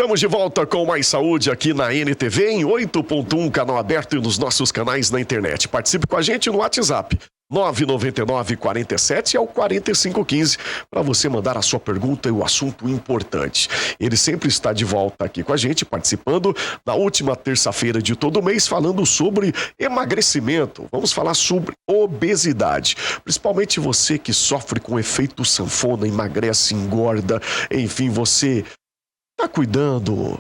Estamos de volta com mais saúde aqui na NTV em 8.1, canal aberto e nos nossos canais na internet. Participe com a gente no WhatsApp 999 47 ao 4515 para você mandar a sua pergunta e o assunto importante. Ele sempre está de volta aqui com a gente, participando na última terça-feira de todo mês, falando sobre emagrecimento. Vamos falar sobre obesidade. Principalmente você que sofre com efeito sanfona, emagrece, engorda, enfim, você está cuidando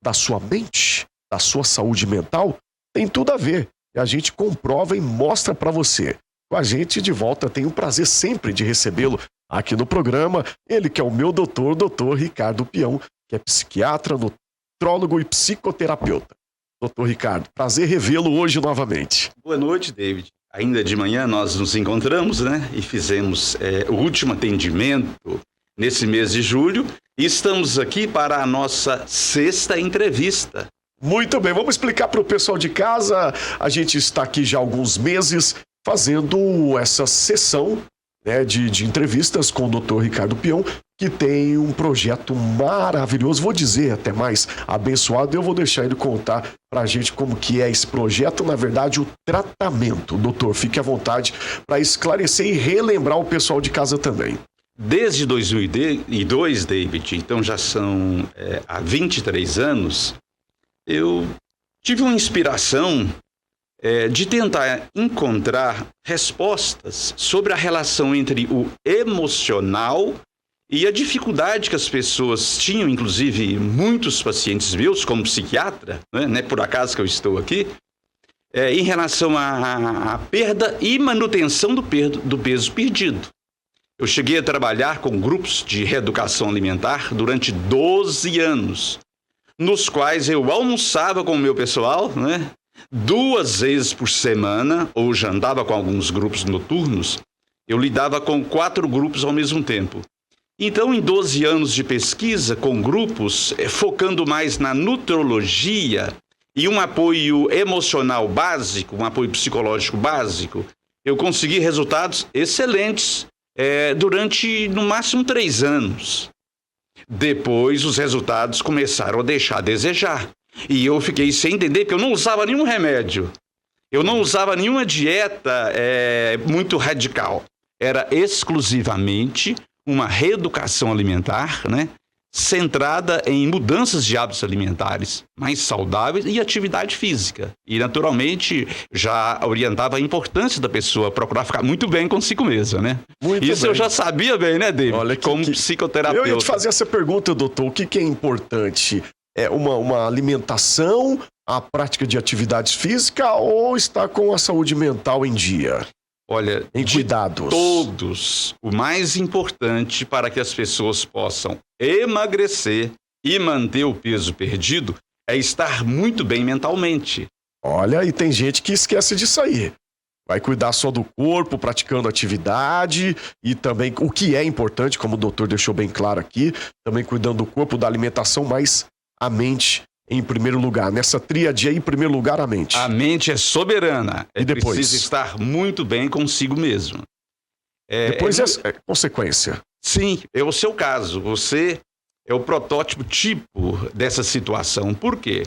da sua mente, da sua saúde mental? Tem tudo a ver. E a gente comprova e mostra para você. Com a gente de volta, tenho o prazer sempre de recebê-lo aqui no programa. Ele que é o meu doutor Ricardo Peão, que é psiquiatra, nutrólogo e psicoterapeuta. Doutor Ricardo, prazer revê-lo hoje novamente. Boa noite, David. Ainda de manhã nós nos encontramos, né? E fizemos o último atendimento nesse mês de julho. E estamos aqui para a nossa 6ª entrevista. Muito bem, vamos explicar para o pessoal de casa. A gente está aqui já há alguns meses fazendo essa sessão, né, de entrevistas com o Dr. Ricardo Peão, que tem um projeto maravilhoso, vou dizer até mais abençoado. Eu vou deixar ele contar para a gente como que é esse projeto, na verdade, o tratamento. Doutor, fique à vontade para esclarecer e relembrar o pessoal de casa também. Desde 2002, David, então já são há 23 anos, eu tive uma inspiração de tentar encontrar respostas sobre a relação entre o emocional e a dificuldade que as pessoas tinham, inclusive muitos pacientes meus, como psiquiatra, né, por acaso que eu estou aqui, em relação à perda e manutenção do peso perdido. Eu cheguei a trabalhar com grupos de reeducação alimentar durante 12 anos, nos quais eu almoçava com o meu pessoal, né, 2 vezes por semana, ou já andava com alguns grupos noturnos. Eu lidava com 4 grupos ao mesmo tempo. Então, em 12 anos de pesquisa com grupos, focando mais na nutrologia e um apoio emocional básico, um apoio psicológico básico, eu consegui resultados excelentes durante, no máximo, 3 anos. Depois, os resultados começaram a deixar a desejar. E eu fiquei sem entender, porque eu não usava nenhum remédio. Eu não usava nenhuma dieta muito radical. Era exclusivamente uma reeducação alimentar, né, centrada em mudanças de hábitos alimentares mais saudáveis e atividade física. E, naturalmente, já orientava a importância da pessoa procurar ficar muito bem consigo mesma, né? Isso bem. Eu já sabia bem, né, David? Olha como psicoterapeuta. Eu ia te fazer essa pergunta, doutor. O que é importante? É uma alimentação, a prática de atividades físicas ou está com a saúde mental em dia? Olha, em cuidados. Todos, o mais importante para que as pessoas possam emagrecer e manter o peso perdido é estar muito bem mentalmente. Olha, e tem gente que esquece disso aí. Vai cuidar só do corpo, praticando atividade e também, o que é importante, como o doutor deixou bem claro aqui, também cuidando do corpo, da alimentação, mas a mente em primeiro lugar. Nessa tríade aí, em primeiro lugar, a mente. A mente é soberana. E depois? Precisa estar muito bem consigo mesmo. Depois é consequência. Sim, é o seu caso. Você é o protótipo tipo dessa situação. Por quê?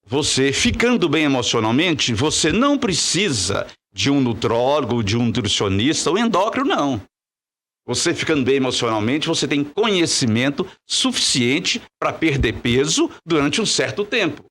Você, ficando bem emocionalmente, você não precisa de um nutrólogo, de um nutricionista ou endócrino, não. Você ficando bem emocionalmente, você tem conhecimento suficiente para perder peso durante um certo tempo,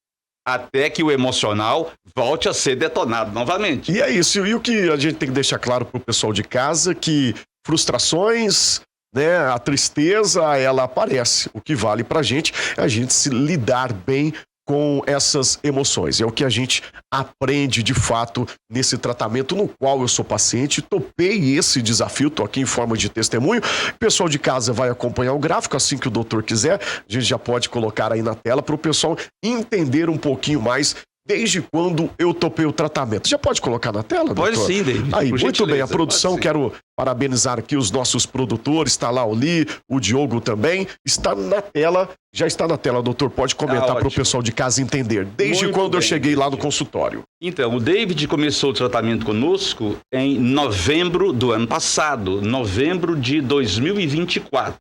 até que o emocional volte a ser detonado novamente. E é isso. E o que a gente tem que deixar claro para o pessoal de casa, que frustrações, né, a tristeza, ela aparece. O que vale para a gente é a gente se lidar bem com essas emoções. É o que a gente aprende de fato nesse tratamento no qual eu sou paciente. Topei esse desafio, tô aqui em forma de testemunho. O pessoal de casa vai acompanhar o gráfico, assim que o doutor quiser. A gente já pode colocar aí na tela para o pessoal entender um pouquinho mais desde quando eu topei o tratamento. Já pode colocar na tela, doutor? Pode sim, David. Aí, muito bem, a produção, quero parabenizar aqui os nossos produtores, está lá o Li, o Diogo também, está na tela, já está na tela, doutor, pode comentar para o pessoal de casa entender, desde muito quando bem, eu cheguei lá no consultório. Então, o David começou o tratamento conosco em novembro do ano passado, novembro de 2024.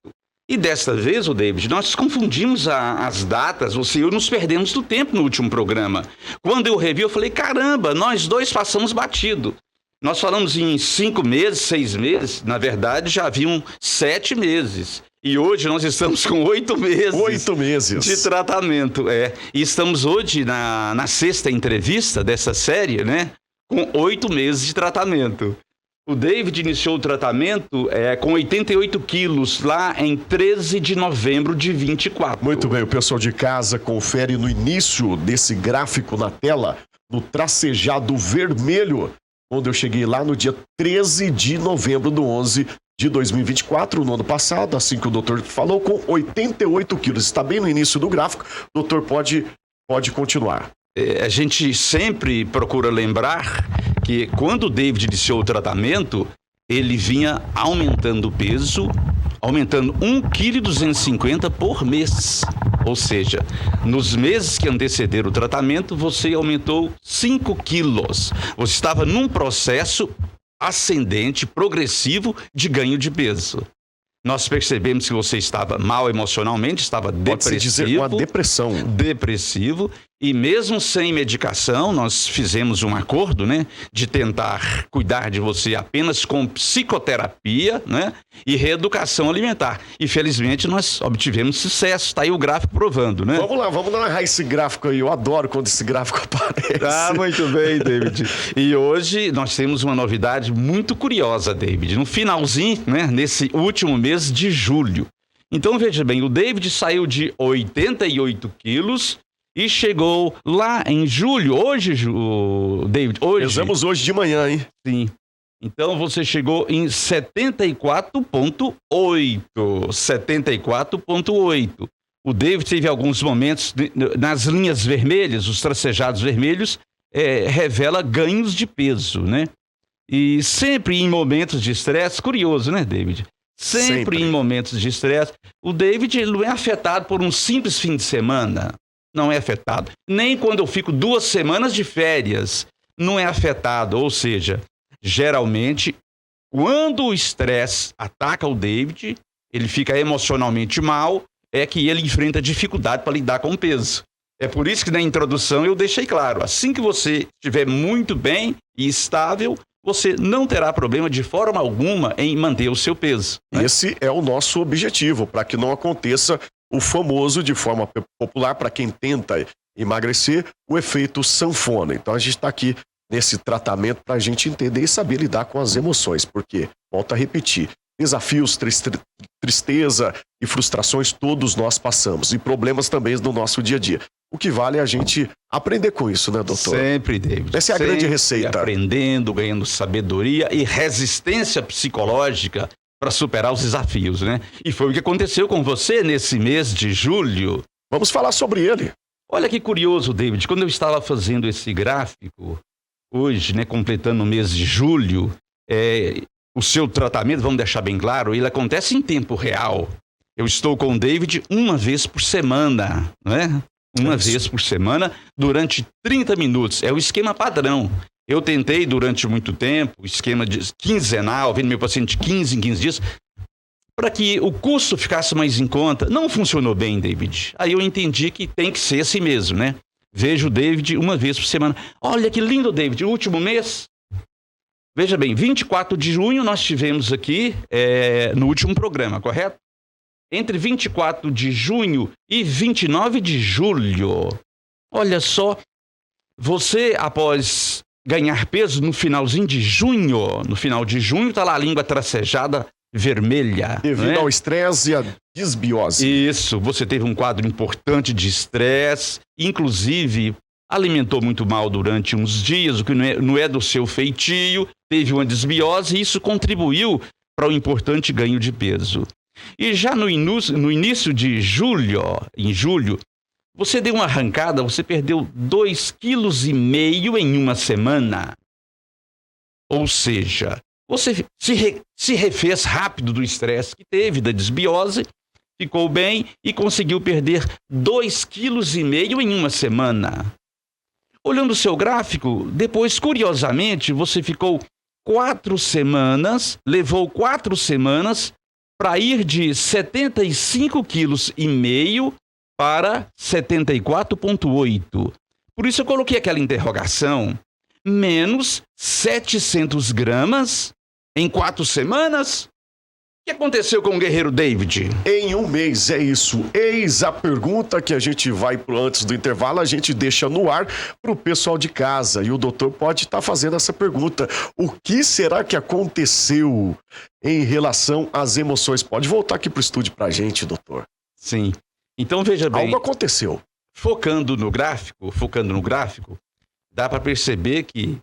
E desta vez, o David, nós confundimos as datas, você e eu nos perdemos do tempo no último programa. Quando eu revi, eu falei, caramba, nós dois passamos batido. Nós falamos em 5 meses, 6 meses, na verdade já haviam 7 meses. E hoje nós estamos com 8 meses. 8 meses. De tratamento, E estamos hoje na 6ª entrevista dessa série, né? Com 8 meses de tratamento. O David iniciou o tratamento com 88 quilos lá em 13 de novembro de 24. Muito bem, o pessoal de casa confere no início desse gráfico na tela, no tracejado vermelho, quando eu cheguei lá no dia 13 de novembro do 11 de 2024, no ano passado, assim que o doutor falou, com 88 quilos. Está bem no início do gráfico, o doutor pode continuar. A gente sempre procura lembrar que quando o David iniciou o tratamento, ele vinha aumentando o peso, aumentando 1,250 kg por mês. Ou seja, nos meses que antecederam o tratamento, você aumentou 5 quilos. Você estava num processo ascendente, progressivo de ganho de peso. Nós percebemos que você estava mal emocionalmente, estava depressivo. Pode-se dizer uma depressão. Depressivo. E mesmo sem medicação, nós fizemos um acordo, né? De tentar cuidar de você apenas com psicoterapia, né? E reeducação alimentar. E felizmente nós obtivemos sucesso. Está aí o gráfico provando, né? Vamos narrar esse gráfico aí. Eu adoro quando esse gráfico aparece. Ah, muito bem, David. E hoje nós temos uma novidade muito curiosa, David. No finalzinho, né? Nesse último mês de julho. Então, veja bem, o David saiu de 88 quilos e chegou lá em julho. Hoje, David, hoje... Pesamos hoje de manhã, hein? Sim. Então, você chegou em 74,8. 74,8. O David teve alguns momentos, nas linhas vermelhas, os tracejados vermelhos, revela ganhos de peso, né? E sempre em momentos de estresse, curioso, né, David? Sempre em momentos de estresse, o David ele não é afetado por um simples fim de semana. Não é afetado. Nem quando eu fico 2 semanas de férias, não é afetado. Ou seja, geralmente, quando o estresse ataca o David, ele fica emocionalmente mal, é que ele enfrenta dificuldade para lidar com o peso. É por isso que na introdução eu deixei claro, assim que você estiver muito bem e estável, você não terá problema de forma alguma em manter o seu peso. Né? Esse é o nosso objetivo, para que não aconteça o famoso, de forma popular, para quem tenta emagrecer, o efeito sanfona. Então a gente está aqui nesse tratamento para a gente entender e saber lidar com as emoções, porque, volto a repetir, desafios, tristeza e frustrações todos nós passamos, e problemas também no nosso dia a dia. O que vale é a gente aprender com isso, né, doutor? Sempre, David. Essa é a grande receita. Aprendendo, ganhando sabedoria e resistência psicológica para superar os desafios, né? E foi o que aconteceu com você nesse mês de julho. Vamos falar sobre ele. Olha que curioso, David. Quando eu estava fazendo esse gráfico, hoje, né, completando o mês de julho, o seu tratamento, vamos deixar bem claro, ele acontece em tempo real. Eu estou com o David uma vez por semana, né? Uma vez por semana, durante 30 minutos. É o esquema padrão. Eu tentei durante muito tempo, esquema de quinzenal, vendo meu paciente de 15 em 15 dias, para que o custo ficasse mais em conta. Não funcionou bem, David. Aí eu entendi que tem que ser assim mesmo, né? Vejo o David uma vez por semana. Olha que lindo, David. O último mês, veja bem, 24 de junho nós tivemos aqui no último programa, correto? Entre 24 de junho e 29 de julho. Olha só, você após ganhar peso no finalzinho de junho, no final de junho está lá a língua tracejada vermelha. Devido ao estresse e à desbiose. Isso, você teve um quadro importante de estresse, inclusive alimentou muito mal durante uns dias, o que não é do seu feitio, teve uma desbiose e isso contribuiu para o importante ganho de peso. E já no início de julho, em julho, você deu uma arrancada, você perdeu 2,5 kg em uma semana. Ou seja, você se refez rápido do estresse que teve, da desbiose, ficou bem e conseguiu perder 2,5 kg em uma semana. Olhando o seu gráfico, depois, curiosamente, você ficou 4 semanas, levou 4 semanas para ir de 75,5 quilos para 74,8. Por isso eu coloquei aquela interrogação, menos 700 gramas em 4 semanas? O que aconteceu com o guerreiro David? Em um mês, é isso. Eis a pergunta que a gente vai antes do intervalo, a gente deixa no ar para o pessoal de casa. E o doutor pode estar fazendo essa pergunta. O que será que aconteceu em relação às emoções? Pode voltar aqui para o estúdio para a gente, doutor. Sim. Então veja bem. Algo aconteceu. Focando no gráfico, dá para perceber que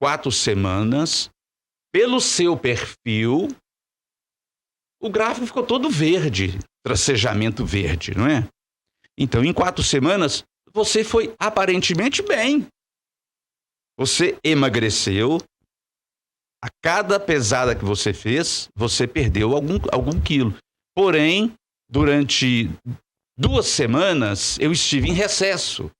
4 semanas, pelo seu perfil, o gráfico ficou todo verde, tracejamento verde, não é? Então, em 4 semanas, você foi aparentemente bem. Você emagreceu. A cada pesada que você fez, você perdeu algum quilo. Porém, durante 2 semanas, eu estive em recesso.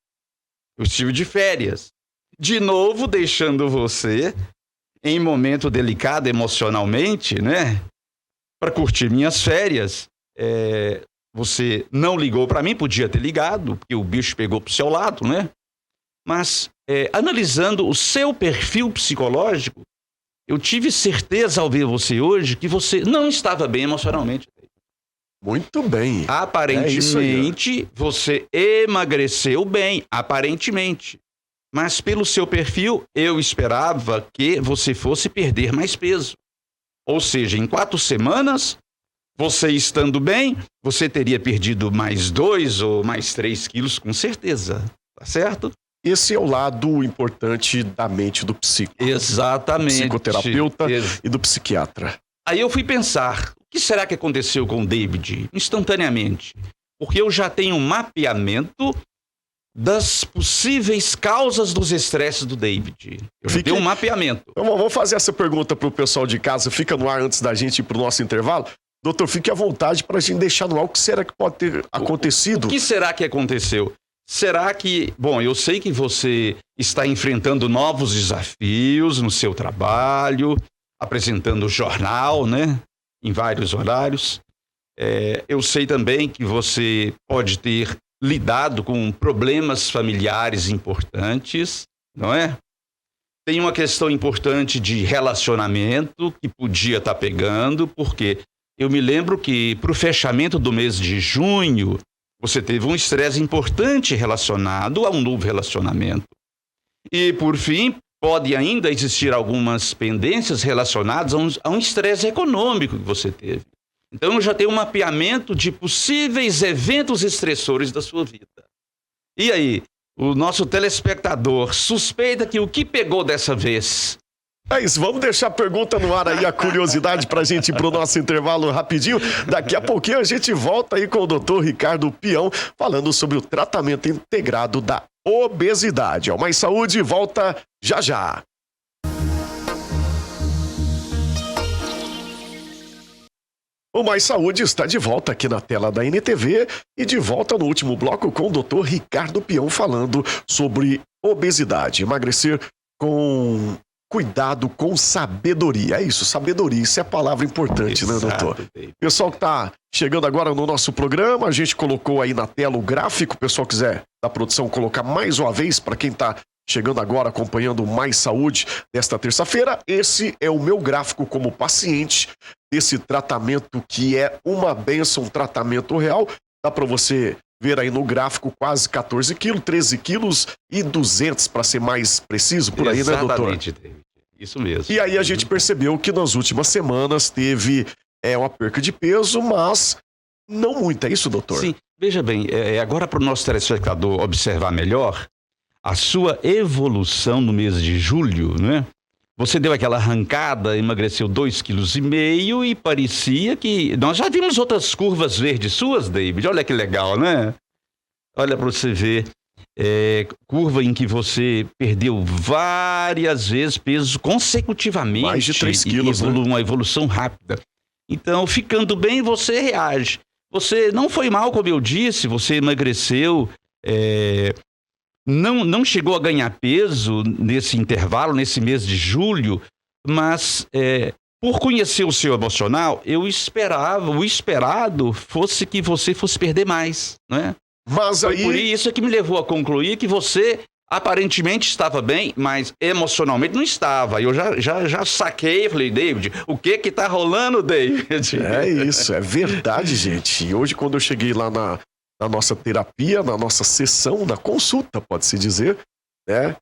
Eu estive de férias. De novo, deixando você em momento delicado emocionalmente, né? Para curtir minhas férias. Você não ligou para mim, podia ter ligado, porque o bicho pegou pro seu lado, né? Mas, analisando o seu perfil psicológico, eu tive certeza ao ver você hoje que você não estava bem emocionalmente. Muito bem. Aparentemente, você emagreceu bem, aparentemente. Mas pelo seu perfil, eu esperava que você fosse perder mais peso. Ou seja, em 4 semanas, você estando bem, você teria perdido mais 2 ou mais 3 quilos, com certeza. Tá certo? Esse é o lado importante da mente do psicólogo. Exatamente. Psicoterapeuta e do psiquiatra. Aí eu fui pensar, o que será que aconteceu com o David instantaneamente? Porque eu já tenho um mapeamento das possíveis causas dos estresses do David. Eu já tenho um mapeamento. Então, vamos fazer essa pergunta para o pessoal de casa. Fica no ar antes da gente ir para o nosso intervalo. Doutor, fique à vontade para a gente deixar no ar. O que será que pode ter acontecido? O que será que aconteceu? Será que... Bom, eu sei que você está enfrentando novos desafios no seu trabalho, apresentando o jornal, né? Em vários horários. Eu sei também que você pode ter lidado com problemas familiares importantes, não é? Tem uma questão importante de relacionamento que podia estar pegando, porque eu me lembro que para o fechamento do mês de junho, você teve um estresse importante relacionado a um novo relacionamento. E, por fim, pode ainda existir algumas pendências relacionadas a um estresse econômico que você teve. Então, eu já tenho um mapeamento de possíveis eventos estressores da sua vida. E aí, o nosso telespectador suspeita que o que pegou dessa vez? É isso, vamos deixar a pergunta no ar aí, a curiosidade pra gente ir pro nosso intervalo rapidinho. Daqui a pouquinho a gente volta aí com o doutor Ricardo Peão, falando sobre o tratamento integrado da obesidade. O Mais Saúde volta já já. O Mais Saúde está de volta aqui na tela da NTV e de volta no último bloco com o doutor Ricardo Peão falando sobre obesidade, emagrecer com cuidado, com sabedoria. É isso, sabedoria, isso é a palavra importante, né, doutor? Pessoal que está chegando agora no nosso programa, a gente colocou aí na tela o gráfico, o pessoal quiser da produção colocar mais uma vez para quem está chegando agora, acompanhando o Mais Saúde desta terça-feira, esse é o meu gráfico como paciente desse tratamento que é uma bênção, um tratamento real. Dá para você ver aí no gráfico quase 14 quilos, 13 quilos e 200 para ser mais preciso, por aí, né, doutor? Exatamente, David. Isso mesmo. E aí a gente percebeu que nas últimas semanas teve uma perca de peso, mas não muito, é isso, doutor? Sim, veja bem, agora para o nosso telespectador observar melhor, a sua evolução no mês de julho, né? Você deu aquela arrancada, emagreceu 2,5 kg e parecia que... Nós já vimos outras curvas verdes suas, David. Olha que legal, né? Olha para você ver. Curva em que você perdeu várias vezes peso consecutivamente. Mais de 3 quilos, né? Uma evolução rápida. Então, ficando bem, você reage. Você não foi mal, como eu disse, você emagreceu... Não chegou a ganhar peso nesse intervalo, nesse mês de julho, mas por conhecer o seu emocional, o esperado fosse que você fosse perder mais, né? Mas Foi aí... por isso que me levou a concluir que você aparentemente estava bem, mas emocionalmente não estava. Eu já saquei, falei, David, o que tá rolando, David? É isso, é verdade, gente. E hoje, quando eu cheguei lá na nossa terapia, na nossa sessão, na consulta, pode-se dizer, né?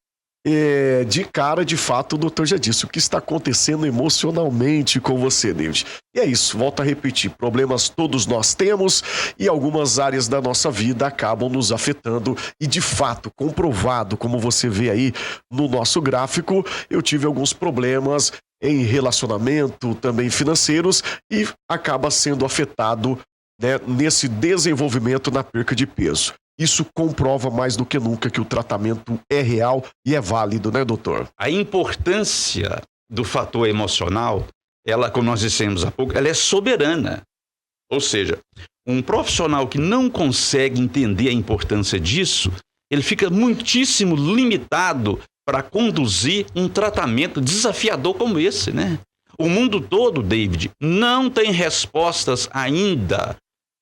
De cara, de fato, o doutor já disse o que está acontecendo emocionalmente com você, David. E é isso, volto a repetir, problemas todos nós temos e algumas áreas da nossa vida acabam nos afetando e, de fato, comprovado, como você vê aí no nosso gráfico, eu tive alguns problemas em relacionamento, também financeiros, e acaba sendo afetado, né, nesse desenvolvimento na perca de peso. Isso comprova mais do que nunca que o tratamento é real e é válido, né, doutor? A importância do fator emocional, ela, como nós dissemos há pouco, ela é soberana. Ou seja, um profissional que não consegue entender a importância disso, ele fica muitíssimo limitado para conduzir um tratamento desafiador como esse, né? O mundo todo, David, não tem respostas ainda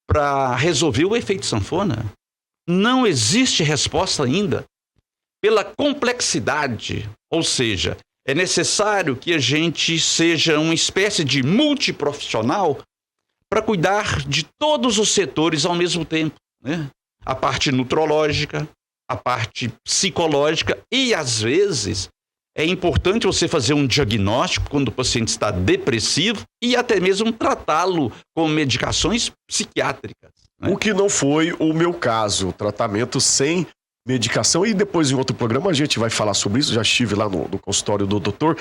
para resolver o efeito sanfona. Não existe resposta ainda pela complexidade, ou seja, é necessário que a gente seja uma espécie de multiprofissional para cuidar de todos os setores ao mesmo tempo, né? A parte nutrológica, a parte psicológica e, às vezes, é importante você fazer um diagnóstico quando o paciente está depressivo e até mesmo tratá-lo com medicações psiquiátricas. O que não foi o meu caso, tratamento sem medicação, e depois em outro programa a gente vai falar sobre isso, já estive lá no consultório do doutor,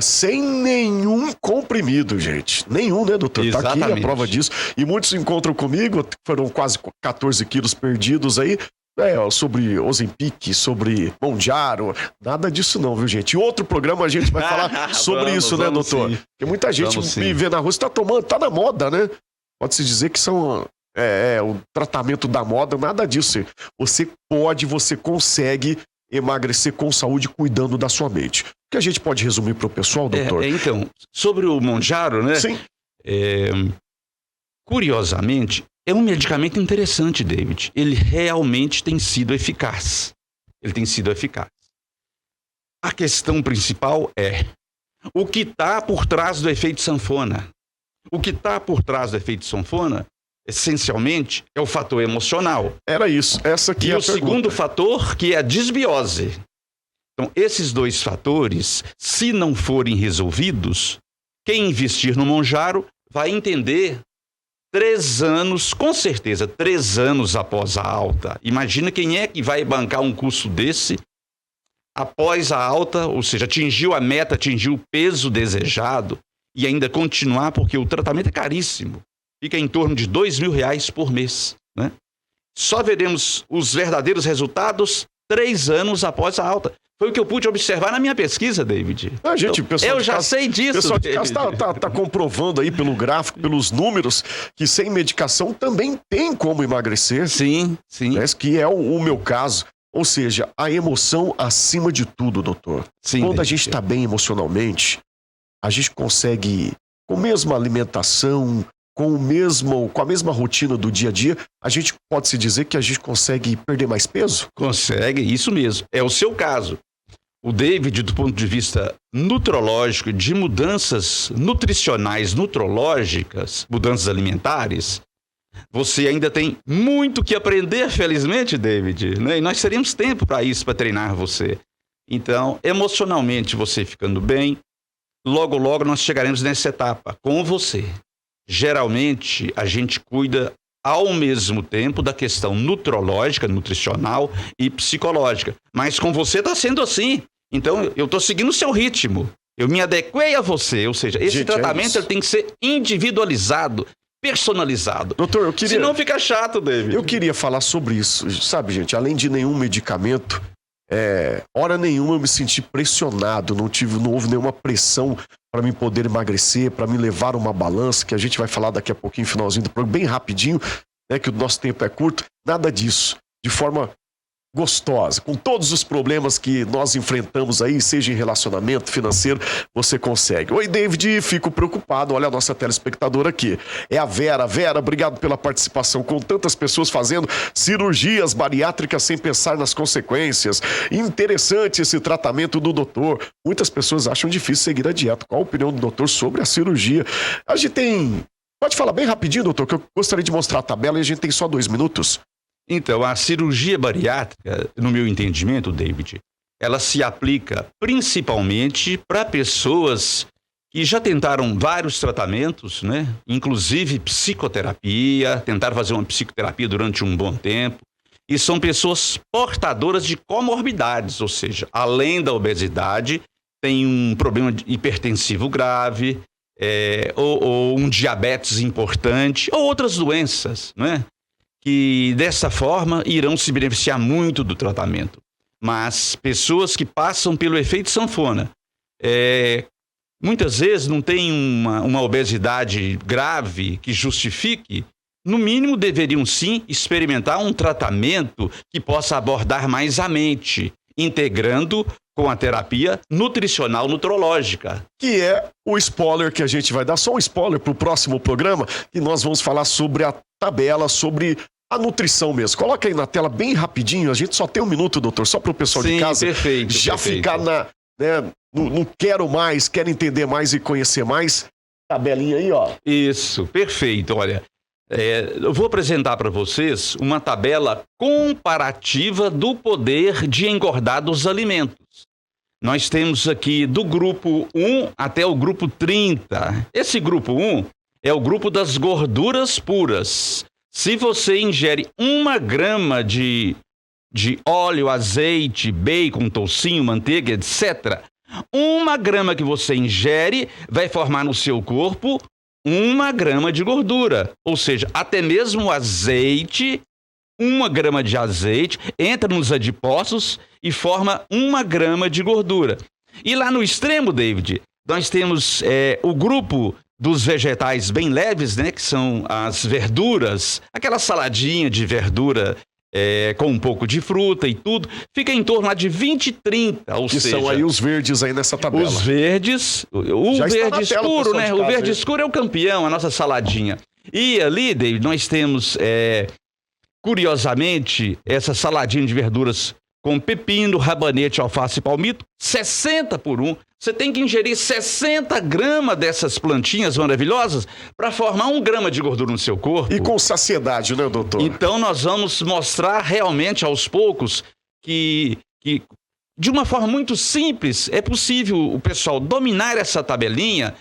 sem nenhum comprimido, gente, nenhum, né, doutor? Exatamente. Tá aqui a prova disso, e muitos encontram comigo, foram quase 14 quilos perdidos aí, sobre Ozempic, sobre Mounjaro, nada disso não, viu, gente? Em outro programa a gente vai falar sobre isso, né, doutor? Sim. Porque muita gente me vê na rua, você tá tomando, tá na moda, né? Pode-se dizer que são... o tratamento da moda, nada disso. Você consegue emagrecer com saúde cuidando da sua mente. O que a gente pode resumir para o pessoal, doutor? Então, sobre o Mounjaro, né? Sim. Curiosamente, é um medicamento interessante, David. Ele realmente tem sido eficaz. A questão principal é o que está por trás do efeito sanfona. O que está por trás do efeito sanfona, essencialmente, é o fator emocional. Era isso, essa aqui é a pergunta. E o segundo fator, que é a desbiose. Então, esses dois fatores, se não forem resolvidos, quem investir no Mounjaro vai entender 3 anos, com certeza, 3 anos após a alta. Imagina quem é que vai bancar um custo desse após a alta, ou seja, atingiu a meta, atingiu o peso desejado e ainda continuar, porque o tratamento é caríssimo. Fica em torno de R$2.000 por mês, né? Só veremos os verdadeiros resultados 3 anos após a alta. Foi o que eu pude observar na minha pesquisa, David. Gente, eu já sei disso. O pessoal de casa tá comprovando aí pelo gráfico, pelos números, que sem medicação também tem como emagrecer. Sim. Parece que é o meu caso. Ou seja, a emoção acima de tudo, doutor. Sim, quando David. A gente está bem emocionalmente, a gente consegue, com a mesma alimentação, com a mesma rotina do dia a dia, a gente pode-se dizer que a gente consegue perder mais peso? Consegue, isso mesmo. É o seu caso. O David, do ponto de vista nutrológico, de mudanças nutricionais, nutrológicas, mudanças alimentares, você ainda tem muito que aprender, felizmente, David, né? E nós teremos tempo para isso, para treinar você. Então, emocionalmente, você ficando bem, logo nós chegaremos nessa etapa com você. Geralmente, a gente cuida ao mesmo tempo da questão nutrológica, nutricional e psicológica. Mas com você está sendo assim. Então, eu estou seguindo o seu ritmo. Eu me adequei a você. Ou seja, esse tratamento ele tem que ser individualizado, personalizado. Doutor, eu queria... Senão fica chato, David. Eu queria falar sobre isso. Sabe, gente, além de nenhum medicamento, hora nenhuma eu me senti pressionado. Não houve nenhuma pressão para mim poder emagrecer, para me levar uma balança, que a gente vai falar daqui a pouquinho, finalzinho do programa, bem rapidinho, né, que o nosso tempo é curto. Nada disso. De forma gostosa, com todos os problemas que nós enfrentamos aí, seja em relacionamento financeiro, você consegue. Oi, David, fico preocupado, olha a nossa telespectadora aqui, é a Vera. Vera, obrigado pela participação, com tantas pessoas fazendo cirurgias bariátricas sem pensar nas consequências. Interessante esse tratamento do doutor. Muitas pessoas acham difícil seguir a dieta. Qual a opinião do doutor sobre a cirurgia? A gente tem... Pode falar bem rapidinho, doutor, que eu gostaria de mostrar a tabela e a gente tem só 2 minutos. Então, a cirurgia bariátrica, no meu entendimento, David, ela se aplica principalmente para pessoas que já tentaram vários tratamentos, né? Inclusive psicoterapia, tentaram fazer uma psicoterapia durante um bom tempo. E são pessoas portadoras de comorbidades, ou seja, além da obesidade, tem um problema hipertensivo grave, ou um diabetes importante, ou outras doenças, né? Que dessa forma irão se beneficiar muito do tratamento. Mas pessoas que passam pelo efeito sanfona, muitas vezes não tem uma obesidade grave que justifique, no mínimo deveriam sim experimentar um tratamento que possa abordar mais a mente, integrando com a terapia nutricional nutrológica. Que é o spoiler que a gente vai dar, só um spoiler para o próximo programa, que nós vamos falar sobre a tabela, sobre a nutrição mesmo. Coloca aí na tela bem rapidinho, a gente só tem 1 minuto, doutor, só para o pessoal de casa perfeito. Ficar no quero mais, quero entender mais e conhecer mais. Tabelinha aí, ó. Isso, perfeito. Olha, eu vou apresentar para vocês uma tabela comparativa do poder de engordar dos alimentos. Nós temos aqui do grupo 1 até o grupo 30. Esse grupo 1 é o grupo das gorduras puras. Se você ingere 1 grama de óleo, azeite, bacon, toucinho, manteiga, etc., 1 grama que você ingere vai formar no seu corpo 1 grama de gordura. Ou seja, até mesmo o azeite, 1 grama de azeite, entra nos adipócitos e forma 1 grama de gordura. E lá no extremo, David, nós temos o grupo dos vegetais bem leves, né, que são as verduras, aquela saladinha de verdura com um pouco de fruta e tudo, fica em torno lá de 20 e 30, ou que seja... são aí os verdes aí nessa tabela. Os verdes, o verde escuro, né, o verde escuro é o campeão, a nossa saladinha. E ali, David, nós temos, curiosamente, essa saladinha de verduras com pepino, rabanete, alface e palmito, 60 por 1. Você tem que ingerir 60 gramas dessas plantinhas maravilhosas para formar 1 grama de gordura no seu corpo. E com saciedade, né, doutor? Então nós vamos mostrar realmente aos poucos que de uma forma muito simples é possível o pessoal dominar essa tabelinha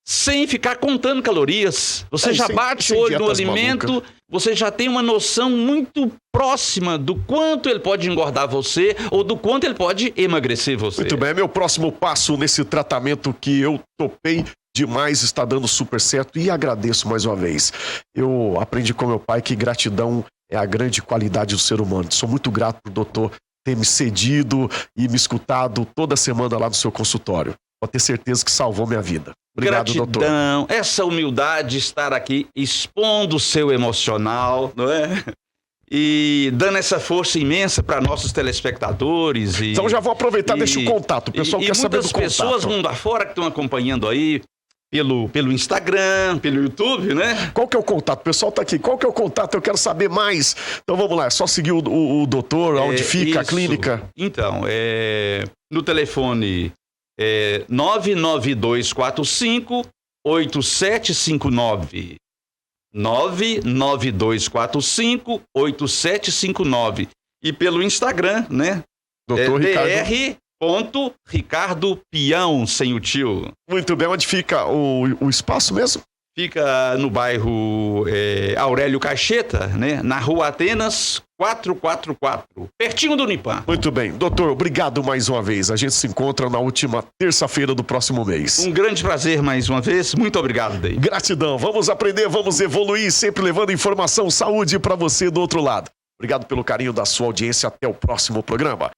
sem ficar contando calorias. Você já bate o olho no alimento, você já tem uma noção muito próxima do quanto ele pode engordar você ou do quanto ele pode emagrecer você. Muito bem, meu próximo passo nesse tratamento que eu topei demais, está dando super certo e agradeço mais uma vez. Eu aprendi com meu pai que gratidão é a grande qualidade do ser humano. Sou muito grato pro doutor ter me cedido e me escutado toda semana lá no seu consultório. Pode ter certeza que salvou minha vida. Obrigado, gratidão, doutor. Essa humildade de estar aqui expondo o seu emocional, não é? E dando essa força imensa para nossos telespectadores. Então já vou aproveitar, deixa o contato. O pessoal quer saber do contato. Muitas pessoas mundo afora que estão acompanhando aí pelo Instagram, pelo YouTube, né? Qual que é o contato? O pessoal tá aqui. Qual que é o contato? Eu quero saber mais. Então vamos lá, é só seguir o doutor, onde fica a clínica. Então, no telefone 99245 8759. 99245 8759. E pelo Instagram, né? Doutor Ricardo Peão, sem o tio. Muito bem, onde fica o espaço mesmo? Fica no bairro Aurélio Caixeta, né? Na Rua Atenas 444, pertinho do Unipam. Muito bem. Doutor, obrigado mais uma vez. A gente se encontra na última terça-feira do próximo mês. Um grande prazer mais uma vez. Muito obrigado, David. Gratidão. Vamos aprender, vamos evoluir, sempre levando informação, saúde para você do outro lado. Obrigado pelo carinho da sua audiência. Até o próximo programa.